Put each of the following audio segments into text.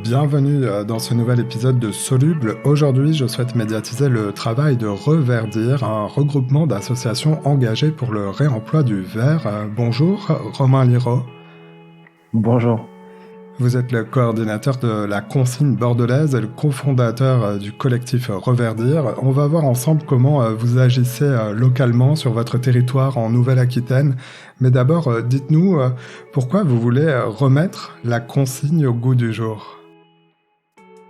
Bienvenue dans ce nouvel épisode de Soluble. Aujourd'hui, je souhaite médiatiser le travail de Reverdir, un regroupement d'associations engagées pour le réemploi du verre. Bonjour, Romain Liraud. Bonjour. Vous êtes le coordinateur de la consigne bordelaise et le cofondateur du collectif Reverdir. On va voir ensemble comment vous agissez localement sur votre territoire en Nouvelle-Aquitaine. Mais d'abord, dites-nous pourquoi vous voulez remettre la consigne au goût du jour.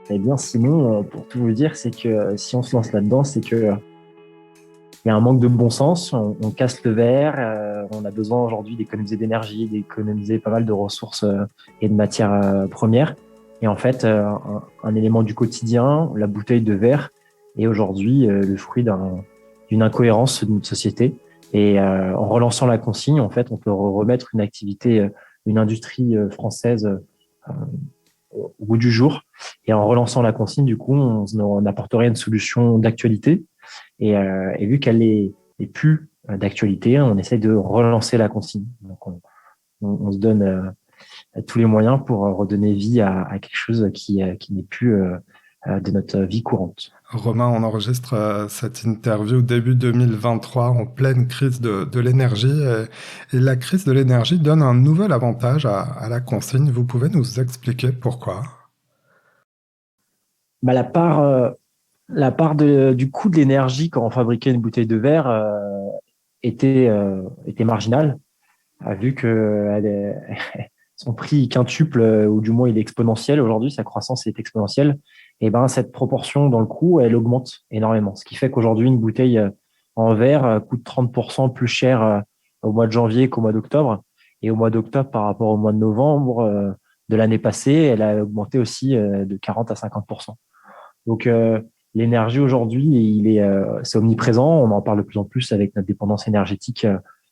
Eh bien, Simon, pour tout vous dire, c'est que si on se lance là-dedans, c'est que il y a un manque de bon sens. On casse le verre. On a besoin aujourd'hui d'économiser d'énergie, d'économiser pas mal de ressources et de matières premières. Et en fait, un élément du quotidien, la bouteille de verre, est aujourd'hui le fruit d'une incohérence de notre société. Et en relançant la consigne, en fait, on peut remettre une activité, une industrie française au goût du jour. Et en relançant la consigne, du coup, on apporterait une solution d'actualité. Et vu qu'elle est plus d'actualité, on essaie de relancer la consigne. Donc, on se donne tous les moyens pour redonner vie à quelque chose qui n'est plus de notre vie courante. Romain, on enregistre cette interview début 2023 en pleine crise de l'énergie et la crise de l'énergie donne un nouvel avantage à la consigne. Vous pouvez nous expliquer pourquoi? Bah, la part du coût de l'énergie quand on fabriquait une bouteille de verre était marginale, vu que son prix quintuple, ou du moins il est exponentiel aujourd'hui, sa croissance est exponentielle, et ben cette proportion dans le coût, elle augmente énormément. Ce qui fait qu'aujourd'hui, une bouteille en verre coûte 30% plus cher au mois de janvier qu'au mois d'octobre. Et au mois d'octobre, par rapport au mois de novembre de l'année passée, elle a augmenté aussi de 40 à 50%. Donc, l'énergie aujourd'hui, c'est omniprésent. On en parle de plus en plus avec notre dépendance énergétique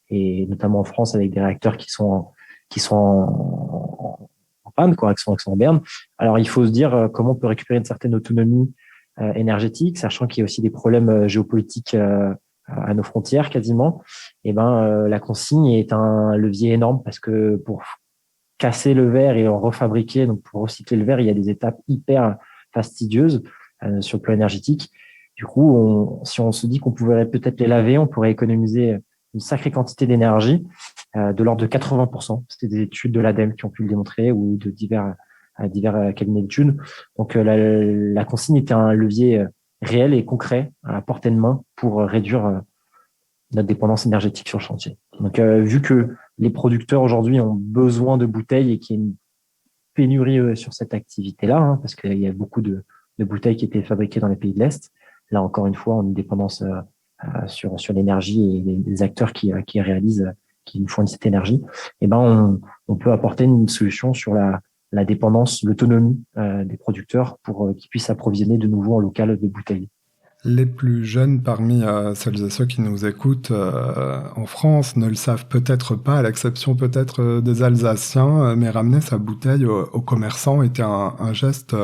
et notamment en France avec des réacteurs qui sont en panne, quoi, qui sont en berne. Alors, il faut se dire comment on peut récupérer une certaine autonomie énergétique, sachant qu'il y a aussi des problèmes géopolitiques à nos frontières quasiment. Et ben, la consigne est un levier énorme parce que pour casser le verre et en refabriquer, donc pour recycler le verre, il y a des étapes hyper fastidieuses sur le plan énergétique. Du coup, si on se dit qu'on pourrait peut-être les laver, on pourrait économiser une sacrée quantité d'énergie, de l'ordre de 80%. C'était des études de l'ADEME qui ont pu le démontrer ou de divers cabinets d'études. Donc, la consigne était un levier réel et concret à portée de main pour réduire notre dépendance énergétique sur le chantier. Donc, vu que les producteurs aujourd'hui ont besoin de bouteilles et qu'il y a une pénurie sur cette activité-là, hein, parce qu'il y a beaucoup de bouteilles qui étaient fabriquées dans les pays de l'Est. Là, encore une fois, on a une dépendance sur l'énergie et les acteurs qui réalisent, qui nous fournissent cette énergie. Et ben, on peut apporter une solution sur la dépendance, l'autonomie des producteurs pour qu'ils puissent approvisionner de nouveau en local de bouteilles. Les plus jeunes parmi celles et ceux qui nous écoutent en France ne le savent peut-être pas, à l'exception peut-être des Alsaciens, mais ramener sa bouteille au commerçant était un geste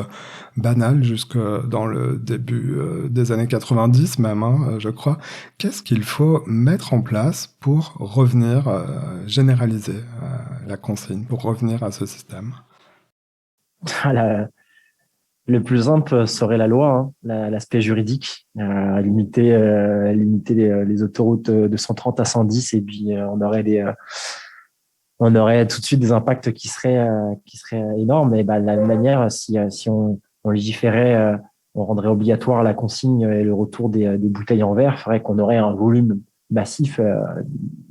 banal jusque dans le début des années 90 même, hein, je crois. Qu'est-ce qu'il faut mettre en place pour revenir généraliser la consigne, pour revenir à ce système? Le plus simple serait la loi, hein, l'aspect juridique, limiter les autoroutes de 130 à 110 et puis on aurait tout de suite des impacts qui seraient énormes. Et bah, de la même manière, si on légiférait, on rendrait obligatoire la consigne et le retour des bouteilles en verre, ferait qu'on aurait un volume massif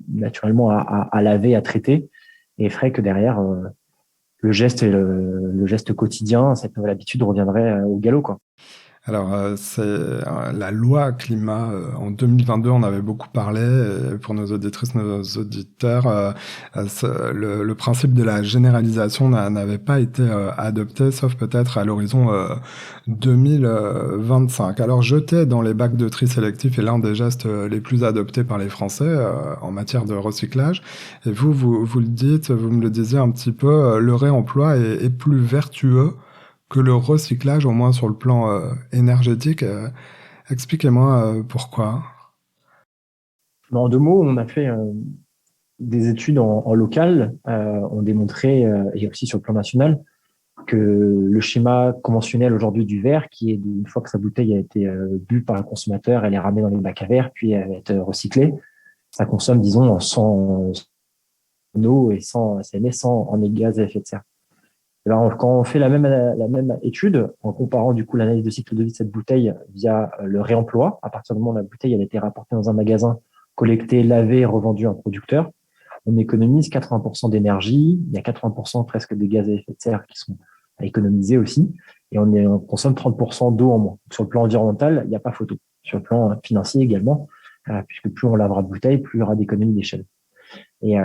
naturellement à laver, à traiter, et ferait que derrière le geste et le geste quotidien, cette nouvelle habitude reviendrait au galop, quoi. Alors, c'est la loi climat en 2022, on avait beaucoup parlé. Et pour nos auditrices, nos auditeurs, le principe de la généralisation n'avait pas été adopté, sauf peut-être à l'horizon 2025. Alors, jeter dans les bacs de tri sélectif est l'un des gestes les plus adoptés par les Français en matière de recyclage. Et vous le dites, vous me le disiez un petit peu, le réemploi est plus vertueux que le recyclage, au moins sur le plan énergétique. Expliquez-moi pourquoi. En deux mots, on a fait des études en local ont démontré, et aussi sur le plan national, que le schéma conventionnel aujourd'hui du verre, qui est une fois que sa bouteille a été bue par le consommateur, elle est ramenée dans les bacs à verre, puis elle va être recyclée. Ça consomme, disons, 100 en eau et 100 SMS, 100 en gaz à effet de serre. Et ben, quand on fait la même étude, en comparant du coup l'analyse de cycle de vie de cette bouteille via le réemploi, à partir du moment où la bouteille elle a été rapportée dans un magasin, collectée, lavée, revendue à un producteur, on économise 80% d'énergie, il y a 80% presque des gaz à effet de serre qui sont à économiser aussi, et on consomme 30% d'eau en moins. Sur le plan environnemental, il n'y a pas photo. Sur le plan financier également, puisque plus on lavera de bouteilles, plus il y aura d'économies d'échelle. Et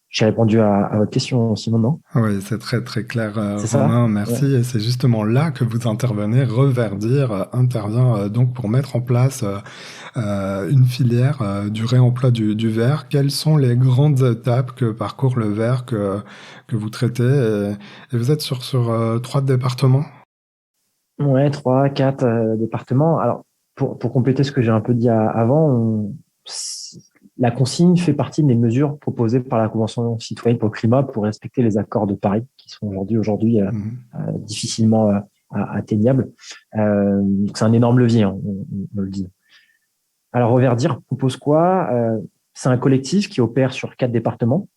j'ai répondu à votre question, Simon, non? Oui, c'est très très clair, C'est ça? Romain, Ouais. merci. Et c'est justement là que vous intervenez. Reverdir intervient donc pour mettre en place une filière du réemploi du verre. Quelles sont les grandes étapes que parcourt le verre que vous traitez et vous êtes sur 3 départements? Ouais, 3, 4 départements. Alors, pour compléter ce que j'ai un peu dit avant, la consigne fait partie des mesures proposées par la Convention citoyenne pour le climat pour respecter les accords de Paris, qui sont aujourd'hui Mhm. difficilement atteignables. C'est un énorme levier, hein, on le dit. Alors, Reverdir propose quoi? C'est un collectif qui opère sur 4 départements: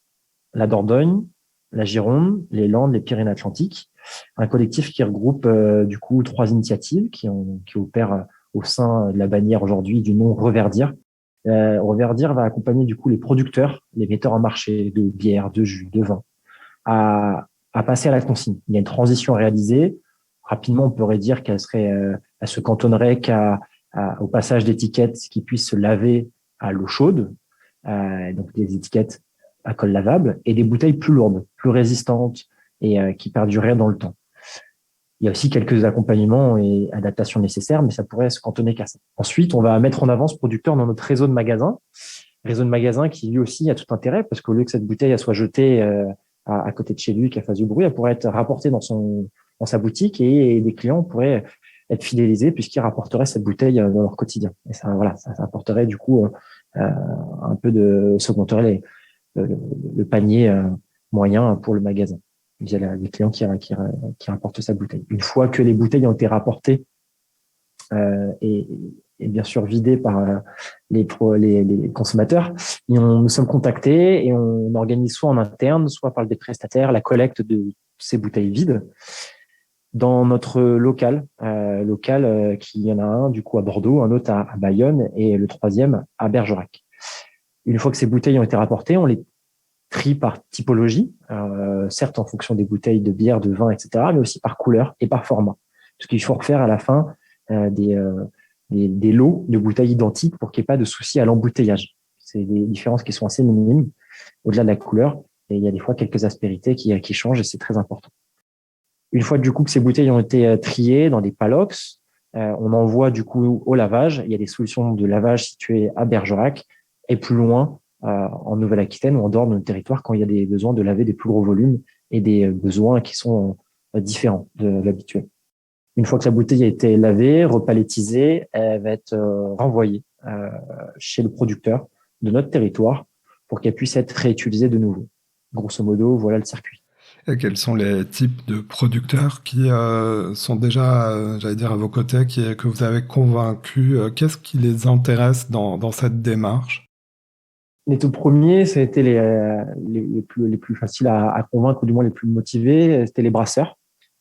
la Dordogne, la Gironde, les Landes, les Pyrénées-Atlantiques. Un collectif qui regroupe du coup 3 initiatives qui opèrent au sein de la bannière aujourd'hui du nom Reverdir. Reverdir va accompagner du coup les producteurs, les metteurs en marché de bière, de jus, de vin, à passer à la consigne. Il y a une transition à réaliser. Rapidement, on pourrait dire elle se cantonnerait au passage d'étiquettes qui puissent se laver à l'eau chaude, donc des étiquettes à colle lavable, et des bouteilles plus lourdes, plus résistantes et qui perdureraient dans le temps. Il y a aussi quelques accompagnements et adaptations nécessaires, mais ça pourrait se cantonner qu'à ça. Ensuite, on va mettre en avant ce producteur dans notre réseau de magasins qui lui aussi a tout intérêt, parce qu'au lieu que cette bouteille elle soit jetée à côté de chez lui, qu'elle fasse du bruit, elle pourrait être rapportée dans sa boutique et des clients pourraient être fidélisés puisqu'ils rapporteraient cette bouteille dans leur quotidien. Et ça, voilà, ça apporterait du coup un peu ça augmenterait le, le panier moyen pour le magasin via les clients qui rapportent sa bouteille. Une fois que les bouteilles ont été rapportées et bien sûr vidées par les consommateurs, nous sommes contactés et on organise soit en interne, soit par des prestataires la collecte de ces bouteilles vides dans notre local, qui y en a un du coup à Bordeaux, un autre à Bayonne et le troisième à Bergerac. Une fois que ces bouteilles ont été rapportées, on les trie par typologie, certes en fonction des bouteilles de bière, de vin, etc., mais aussi par couleur et par format. Parce qu'il faut refaire à la fin des lots de bouteilles identiques pour qu'il n'y ait pas de souci à l'embouteillage. C'est des différences qui sont assez minimes au-delà de la couleur, et il y a des fois quelques aspérités qui changent et c'est très important. Une fois du coup que ces bouteilles ont été triées dans des palox, on envoie du coup au lavage. Il y a des solutions de lavage situées à Bergerac et plus loin en Nouvelle-Aquitaine ou en dehors de notre territoire quand il y a des besoins de laver des plus gros volumes et des besoins qui sont différents de l'habituel. Une fois que la bouteille a été lavée, repalettisée, elle va être renvoyée chez le producteur de notre territoire pour qu'elle puisse être réutilisée de nouveau. Grosso modo, voilà le circuit. Et quels sont les types de producteurs qui sont déjà, j'allais dire, à vos côtés, que vous avez convaincus? Qu'est-ce qui les intéresse dans cette démarche? Les tout premiers, c'était les plus faciles à convaincre, ou du moins les plus motivés, c'était les brasseurs.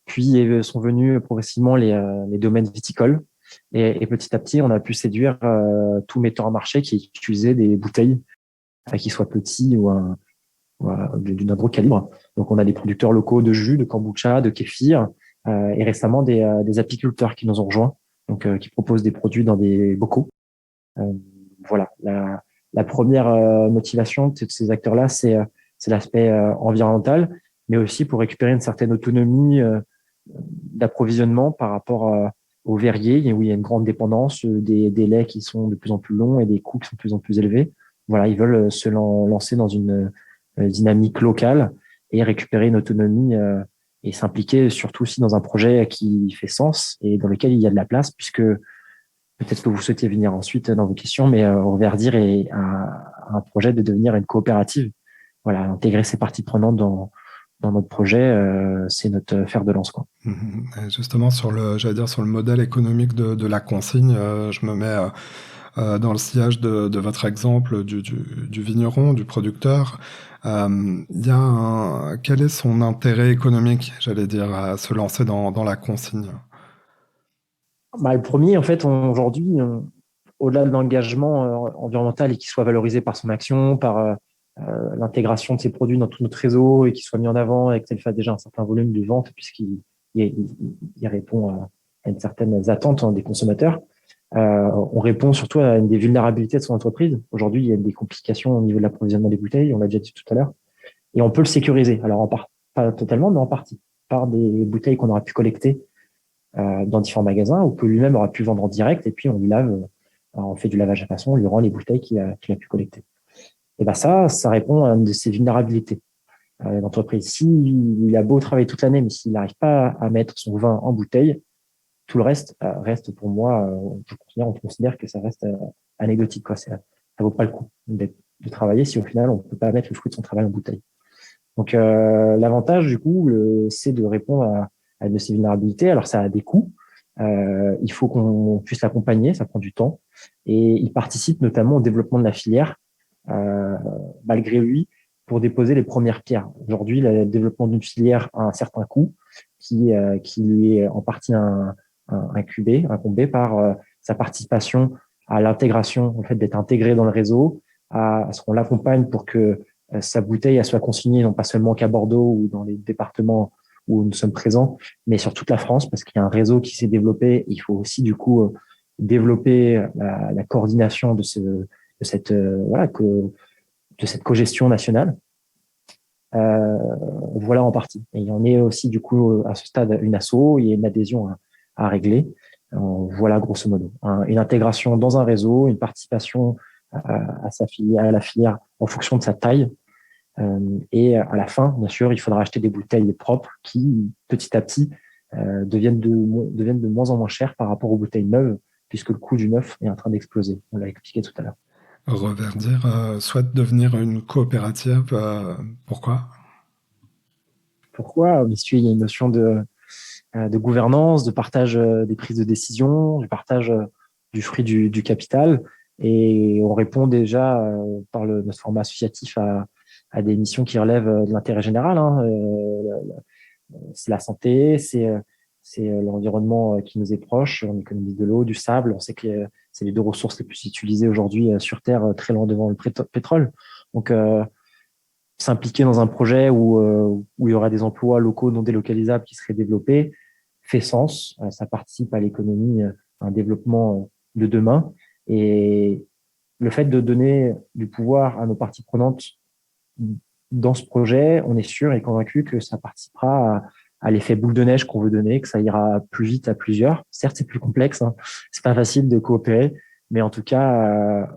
Puis sont venus progressivement les domaines viticoles. Et petit à petit, on a pu séduire tout metteur en marché qui utilisait des bouteilles, qui soient petits ou d'un gros calibre. Donc, on a des producteurs locaux de jus, de kombucha, de kéfir, et récemment des apiculteurs qui nous ont rejoints, donc qui proposent des produits dans des bocaux. Voilà. La première motivation de ces acteurs-là, c'est l'aspect environnemental, mais aussi pour récupérer une certaine autonomie d'approvisionnement par rapport aux verriers, où il y a une grande dépendance, des délais qui sont de plus en plus longs et des coûts qui sont de plus en plus élevés. Voilà, ils veulent se lancer dans une dynamique locale et récupérer une autonomie et s'impliquer surtout aussi dans un projet qui fait sens et dans lequel il y a de la place, puisque peut-être que vous souhaitez venir ensuite dans vos questions, mais Reverdir est un projet de devenir une coopérative. Voilà, intégrer ces parties prenantes dans notre projet, c'est notre fer de lance, quoi. Et justement, sur le modèle économique de la consigne, je me mets dans le sillage de votre exemple du vigneron, du producteur. Quel est son intérêt économique, j'allais dire, à se lancer dans la consigne? Le premier, en fait, aujourd'hui, au-delà de l'engagement environnemental et qu'il soit valorisé par son action, par l'intégration de ses produits dans tout notre réseau et qu'il soit mis en avant et qu'il fasse déjà un certain volume de vente puisqu'il répond à une certaine attente des consommateurs. On répond surtout à une des vulnérabilités de son entreprise. Aujourd'hui, il y a des complications au niveau de l'approvisionnement des bouteilles, on l'a déjà dit tout à l'heure, et on peut le sécuriser. Alors, pas totalement, mais en partie, par des bouteilles qu'on aura pu collecter dans différents magasins ou que lui-même aura pu vendre en direct et puis on lui lave, on fait du lavage à façon, on lui rend les bouteilles qu'il a pu collecter. Et ben ça répond à une de ses vulnérabilités. L'entreprise, s'il a beau travailler toute l'année, mais s'il n'arrive pas à mettre son vin en bouteille, tout le reste reste pour moi, on considère que ça reste anecdotique, quoi. Ça vaut pas le coup de travailler si au final on peut pas mettre le fruit de son travail en bouteille. Donc l'avantage du coup, c'est de répondre à une de ces vulnérabilités. Alors ça a des coûts. Il faut qu'on puisse l'accompagner, ça prend du temps, et il participe notamment au développement de la filière, malgré lui, pour déposer les premières pierres. Aujourd'hui, le développement d'une filière a un certain coût qui lui est en partie incombé par sa participation à l'intégration, le fait d'être intégré dans le réseau, à ce qu'on l'accompagne pour que sa bouteille elle soit consignée non pas seulement qu'à Bordeaux ou dans les départements où nous sommes présents, mais sur toute la France, parce qu'il y a un réseau qui s'est développé. Il faut aussi du coup développer la coordination de cette de cette cogestion nationale. Voilà en partie. Et il y en est aussi du coup à ce stade une asso, il y a une adhésion à régler. Voilà grosso modo une intégration dans un réseau, une participation à la filière en fonction de sa taille. Et à la fin, bien sûr, il faudra acheter des bouteilles propres qui, petit à petit, deviennent de moins en moins chères par rapport aux bouteilles neuves, puisque le coût du neuf est en train d'exploser. On l'a expliqué tout à l'heure. Reverdir souhaite devenir une coopérative. Pourquoi? Pourquoi? Parce qu'il y a une notion de gouvernance, de partage des prises de décision, du partage du fruit du capital. Et on répond déjà par notre format associatif à des missions qui relèvent de l'intérêt général. Hein. C'est la santé, c'est l'environnement qui nous est proche. On économise de l'eau, du sable. On sait que c'est les deux ressources les plus utilisées aujourd'hui sur Terre, très loin devant le pétrole. Donc, s'impliquer dans un projet où il y aura des emplois locaux non délocalisables qui seraient développés fait sens. Ça participe à l'économie, à un développement de demain. Et le fait de donner du pouvoir à nos parties prenantes dans ce projet, on est sûr et convaincu que ça participera à l'effet boule de neige qu'on veut donner, que ça ira plus vite à plusieurs. Certes, c'est plus complexe, hein. C'est pas facile de coopérer, mais en tout cas,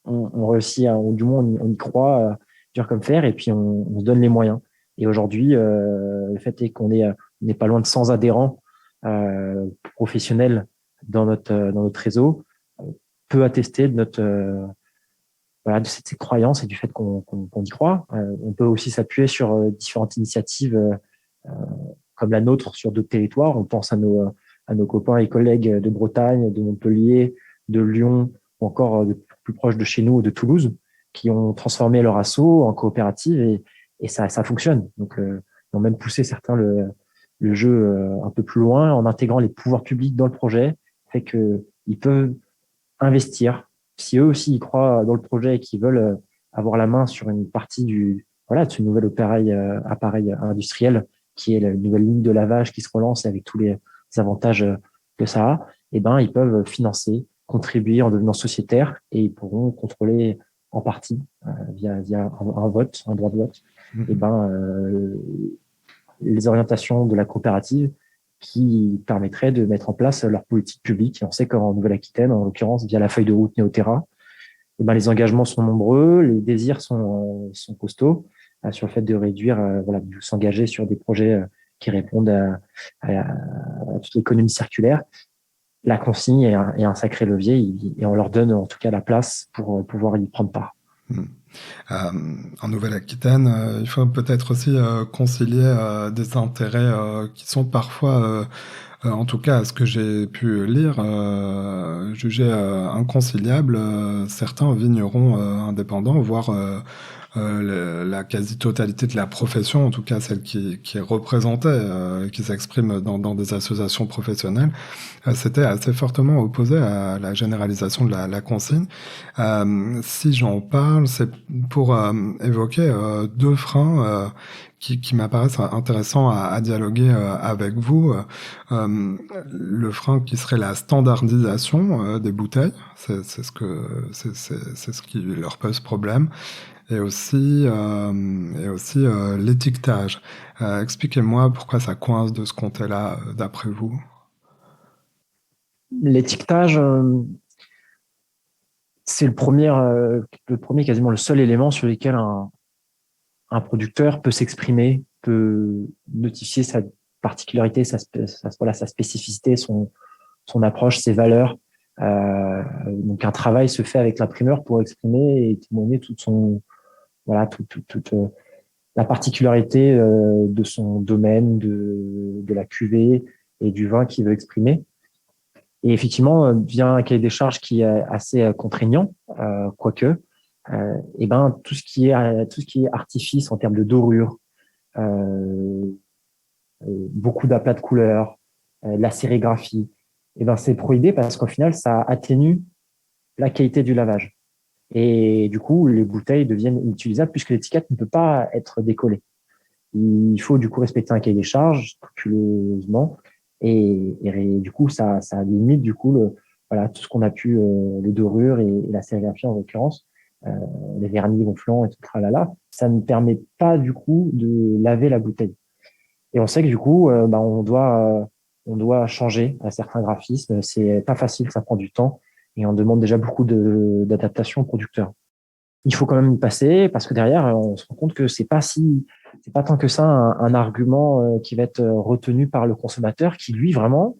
on réussit, du moins on y croit, dur comme fer, et puis on se donne les moyens. Et aujourd'hui, le fait est qu'on n'est pas loin de 100 adhérents professionnels dans notre réseau, peut attester de de cette croyance et du fait qu'on y croit. On peut aussi s'appuyer sur différentes initiatives comme la nôtre sur d'autres territoires. On pense à nos copains et collègues de Bretagne, de Montpellier, de Lyon, ou encore de plus proche de chez nous, de Toulouse, qui ont transformé leur asso en coopérative et ça fonctionne. Donc, ils ont même poussé certains le jeu un peu plus loin en intégrant les pouvoirs publics dans le projet, fait que ils peuvent investir. Si eux aussi ils croient dans le projet et qu'ils veulent avoir la main sur une partie de ce nouvel appareil industriel qui est la nouvelle ligne de lavage qui se relance avec tous les avantages que ça a, eh ben ils peuvent financer, contribuer en devenant sociétaires et ils pourront contrôler en partie via un vote, un droit de vote, eh ben les orientations de la coopérative qui permettraient de mettre en place leur politique publique. Et on sait qu'en Nouvelle-Aquitaine, en l'occurrence, via la feuille de route Néoterra, eh ben, les engagements sont nombreux, les désirs sont costauds sur le fait de réduire, de s'engager sur des projets qui répondent à toute l'économie circulaire. La consigne est un sacré levier et on leur donne en tout cas la place pour pouvoir y prendre part. En Nouvelle-Aquitaine, il faut peut-être aussi concilier des intérêts qui sont parfois, en tout cas à ce que j'ai pu lire, jugés inconciliables. Certains vignerons indépendants, voire la quasi-totalité de la profession, en tout cas celle qui est représentée, qui s'exprime dans des associations professionnelles, c'était assez fortement opposé à la généralisation de la consigne. Si j'en parle, c'est pour évoquer deux freins qui m'apparaissent intéressants à dialoguer avec vous. Le frein qui serait la standardisation des bouteilles, c'est ce qui leur pose problème, et aussi l'étiquetage. Expliquez-moi pourquoi ça coince de ce côté-là, d'après vous. L'étiquetage, c'est le premier, quasiment le seul élément sur lequel un producteur peut s'exprimer, peut notifier sa particularité, sa spécificité, son approche, ses valeurs. Donc un travail se fait avec l'imprimeur pour exprimer et témoigner voilà, toute la particularité de son domaine, de la cuvée et du vin qu'il veut exprimer. Et effectivement, vient un cahier des charges qui est assez contraignant, quoique, et ben tout ce qui est artifice en termes de dorure, euh, beaucoup d'aplats de couleurs, de la sérigraphie, et ben c'est prohibé parce qu'au final, ça atténue la qualité du lavage. Et du coup, les bouteilles deviennent inutilisables puisque l'étiquette ne peut pas être décollée. Il faut du coup respecter un cahier des charges scrupuleusement et du coup, ça limite du coup voilà, tout ce qu'on a pu, les dorures et la sérigraphie en l'occurrence, euh, les vernis gonflants et tout tralala. Ça ne permet pas du coup de laver la bouteille. Et on sait que du coup, bah, on doit changer à certains graphismes. C'est pas facile, ça prend du temps et on demande déjà beaucoup d'adaptation au producteur. Il faut quand même y passer parce que derrière, on se rend compte que c'est pas tant que ça un argument qui va être retenu par le consommateur qui lui vraiment,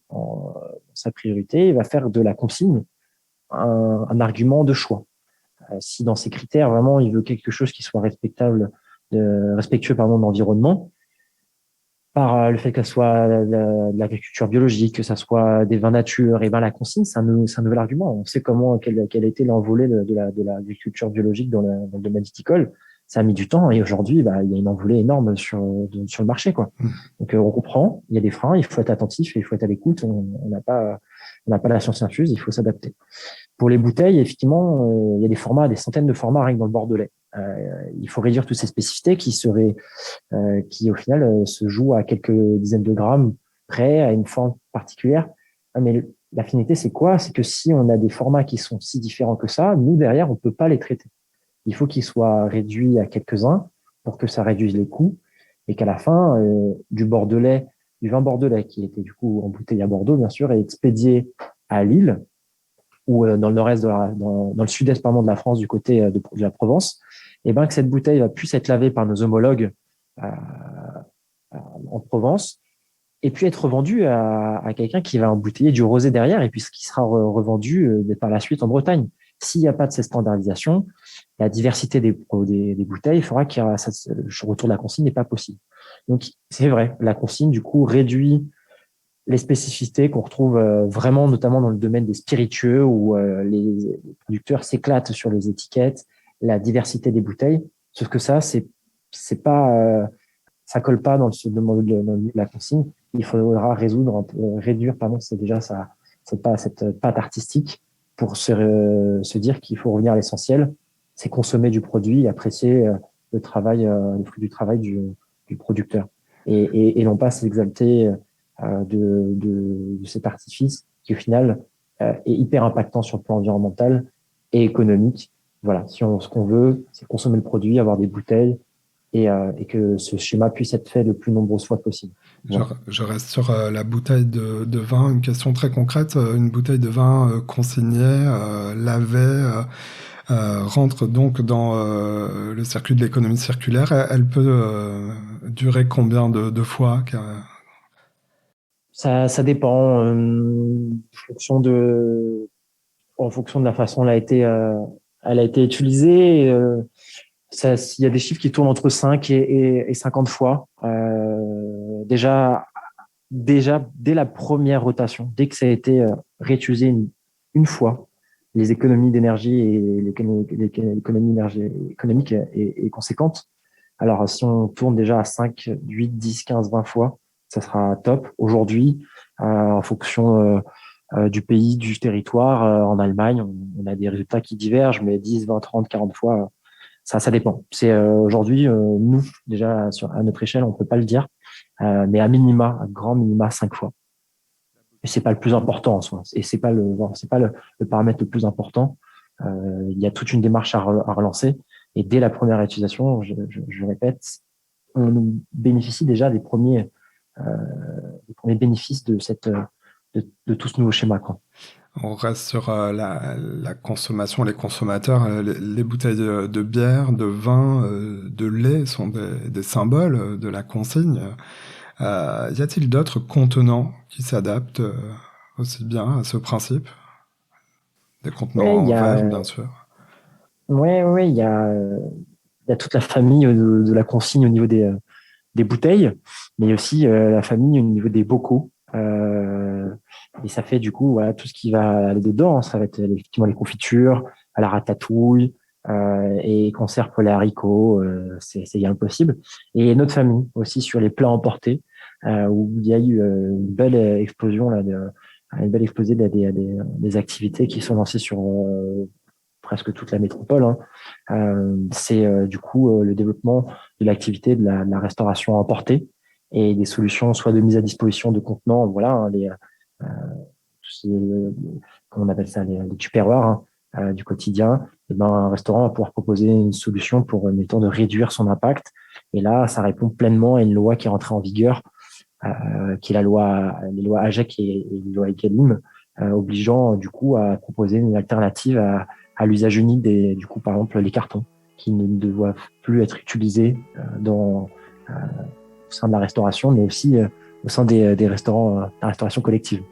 sa priorité, va faire de la consigne un argument de choix. Si dans ses critères vraiment il veut quelque chose qui soit respectueux pardon de l'environnement, par le fait qu'elle soit de l'agriculture biologique, que ça soit des vins nature, et ben la consigne, c'est un nouvel argument. On sait quelle a été l'envolée de l'agriculture biologique dans le domaine viticole. Ça a mis du temps et aujourd'hui, bah, il y a une envolée énorme sur le marché, quoi. Donc, on comprend, il y a des freins, il faut être attentif et il faut être à l'écoute. On n'a pas la science infuse, il faut s'adapter. Pour les bouteilles, effectivement, il y a des formats, des centaines de formats rien que dans le Bordelais. Il faut réduire toutes ces spécificités qui au final se joue à quelques dizaines de grammes près, à une forme particulière. Mais la finalité, c'est quoi? C'est que si on a des formats qui sont si différents que ça, nous, derrière, on peut pas les traiter. Il faut qu'ils soient réduits à quelques-uns pour que ça réduise les coûts et qu'à la fin, du vin bordelais, qui était du coup embouteillé à Bordeaux, bien sûr, et expédié à Lille ou dans le nord-est dans le sud-est, pardon, de la France, du côté de la Provence, et ben que cette bouteille va puisse être lavée par nos homologues euh, en Provence et puis être revendu à quelqu'un qui va embouteiller du rosé derrière et puis ce qui sera revendu par la suite en Bretagne. S'il n'y a pas de cette standardisation, la diversité des bouteilles fera que le retour de la consigne n'est pas possible. Donc, c'est vrai, la consigne, du coup, réduit les spécificités qu'on retrouve vraiment, notamment dans le domaine des spiritueux, où les producteurs s'éclatent sur les étiquettes, la diversité des bouteilles. Sauf que ça, c'est pas, ça colle pas dans dans la consigne. Il faudra réduire, pardon, c'est déjà ça, cette patte artistique pour se dire qu'il faut revenir à l'essentiel, c'est consommer du produit et apprécier le fruit du travail du producteur. Et non pas s'exalter de cet artifice qui, au final, est hyper impactant sur le plan environnemental et économique. Voilà, ce qu'on veut, c'est consommer le produit, avoir des bouteilles et que ce schéma puisse être fait le plus nombreuses fois possible. Voilà. Je reste sur la bouteille de vin. Une question très concrète. Une bouteille de vin consignée, lavée, rentre donc dans le circuit de l'économie circulaire. Elle peut durer combien de fois? Ça dépend en fonction de la façon dont elle a été Elle a été utilisée. Il y a des chiffres qui tournent entre 5 et 50 fois. Déjà, dès la première rotation, dès que ça a été réutilisé une fois, les économies d'énergie et l'économie économique est conséquente. Alors, si on tourne déjà à 5, 8, 10, 15, 20 fois, ça sera top. Aujourd'hui, en fonction du pays, du territoire, en Allemagne, on a des résultats qui divergent, mais 10, 20, 30, 40 fois, ça dépend. C'est aujourd'hui, nous, déjà, à notre échelle, on peut pas le dire, mais à minima, à grand minima, 5 fois. Et c'est pas le plus important en soi. Et c'est pas le paramètre le plus important. Il y a toute une démarche à relancer. Et dès la première utilisation, je répète, on bénéficie déjà des premiers bénéfices de tout ce nouveau schéma, quoi. On reste sur la consommation, les consommateurs. Les bouteilles de bière, de vin, de lait sont des symboles de la consigne. Y a-t-il d'autres contenants qui s'adaptent aussi bien à ce principe? Des contenants Ouais, en verre, bien sûr. ouais, il y a toute la famille de la consigne au niveau des bouteilles, mais il y a aussi la famille au niveau des bocaux. Et ça fait du coup voilà tout ce qui va aller dedans. Ça va être effectivement les confitures, à la ratatouille et conserves pour les haricots. C'est impossible. Et notre famille aussi sur les plats emportés où il y a eu une belle explosion là, une belle explosée des activités qui sont lancées sur presque toute la métropole. Hein. C'est du coup le développement de l'activité de la restauration emportée et des solutions soit de mise à disposition de contenants, voilà, hein, comment on appelle ça, les tupperwares du quotidien. Et ben, un restaurant va pouvoir proposer une solution pour, mettons, de réduire son impact. Et là, ça répond pleinement à une loi qui est entrée en vigueur, qui est les lois AGEC et les lois EGalim, obligeant du coup à proposer une alternative à l'usage unique du coup, par exemple, les cartons qui ne doivent plus être utilisés au sein de la restauration, mais aussi au sein des restaurants, la restauration collective.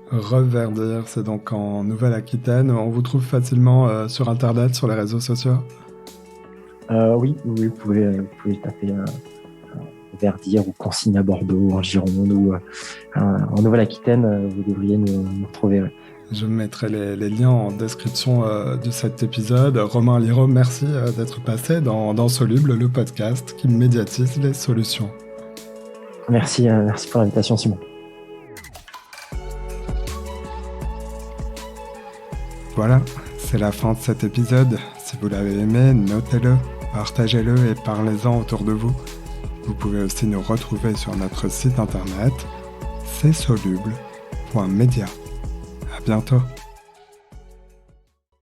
Reverdir, c'est donc en Nouvelle-Aquitaine. On vous trouve facilement sur Internet, sur les réseaux sociaux? Oui, vous pouvez taper Verdir ou Consigne à Bordeaux, en Gironde ou en Nouvelle-Aquitaine, vous devriez nous retrouver. Ouais. Je mettrai les liens en description de cet épisode. Romain Liraud, merci d'être passé dans Soluble, le podcast qui médiatise les solutions. Merci pour l'invitation, Simon. Voilà, c'est la fin de cet épisode. Si vous l'avez aimé, notez-le, partagez-le et parlez-en autour de vous. Vous pouvez aussi nous retrouver sur notre site internet csoluble.media. À bientôt.